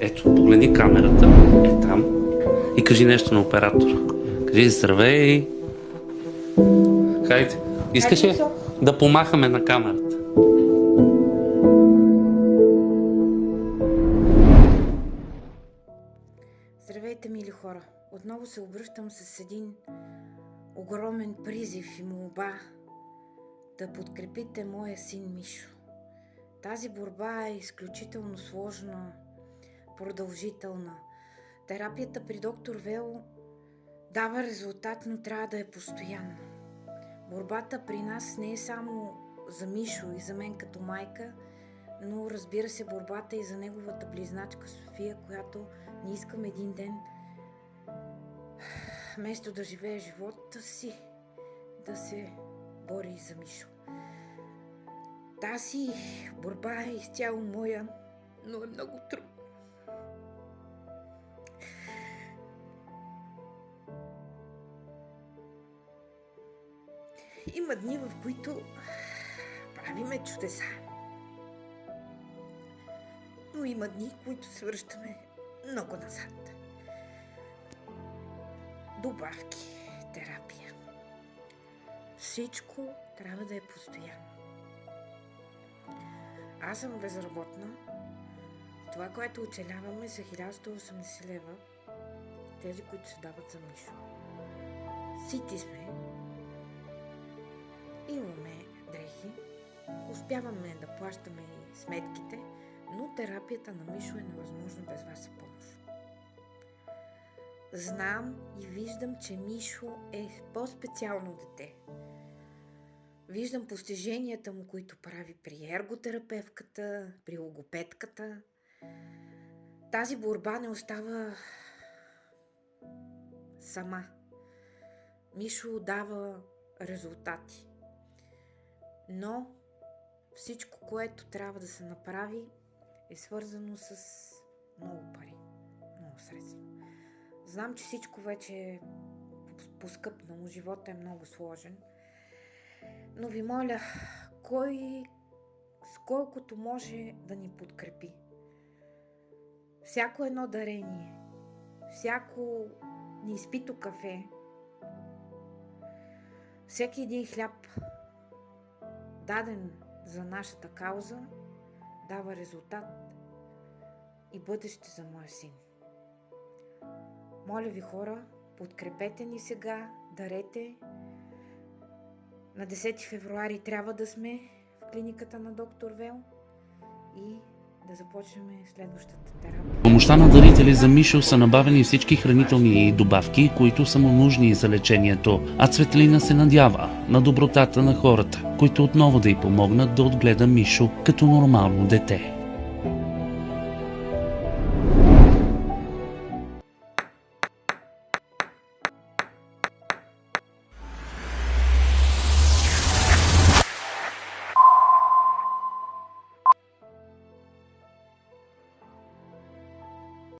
Ето, погледни камерата. Е там. И кажи нещо на оператора. Кажи здравей. Хайде. Искаш ли да помахаме на камерата? Здравейте, мили хора! Отново се обръщам с един огромен призив и молба да подкрепите моя син Мишо. Тази борба е изключително сложна, продължителна. Терапията при доктор Вело дава резултат, но трябва да е постоянна. Борбата при нас не е само за Мишо и за мен като майка, но разбира се борбата и за неговата близначка София, която не искам един ден, вместо да живее живота си, да се бори и за Мишо. Тази борба е изцяло моя, но е много трудна. Има дни, в които правиме чудеса. Но има дни, в които се връщаме много назад. Добавки, терапия. Всичко трябва да е постоянно. Аз съм безработна. Това, което оцеляваме, са 1180 лева. Тези, които се дават за Мишо. Сити сме. Имаме дрехи. Успяваме да плащаме и сметките, но терапията на Мишо е невъзможно без ваша помощ. Знам и виждам, че Мишо е по-специално дете. Виждам постиженията му, които прави при ерготерапевката, при логопедката. Тази борба не остава сама. Мишо дава резултати. Но всичко, което трябва да се направи, е свързано с много пари, много средства. Знам, че всичко вече е поскъпнало, живота е много сложен, но ви моля, кой с колкото може да ни подкрепи. Всяко едно дарение, всяко неизпито кафе, всеки един хляб, даден за нашата кауза, дава резултат и бъдеще за моя син. Моля ви, хора, подкрепете ни сега, дарете. На 10 февруари трябва да сме в клиниката на доктор Вел и да започнем следващата терапия. Помощта на дарители за Мишо са набавени всички хранителни добавки, които са му нужни за лечението, а Цветелина се надява на добротата на хората, които отново да й помогнат да отгледа Мишо като нормално дете.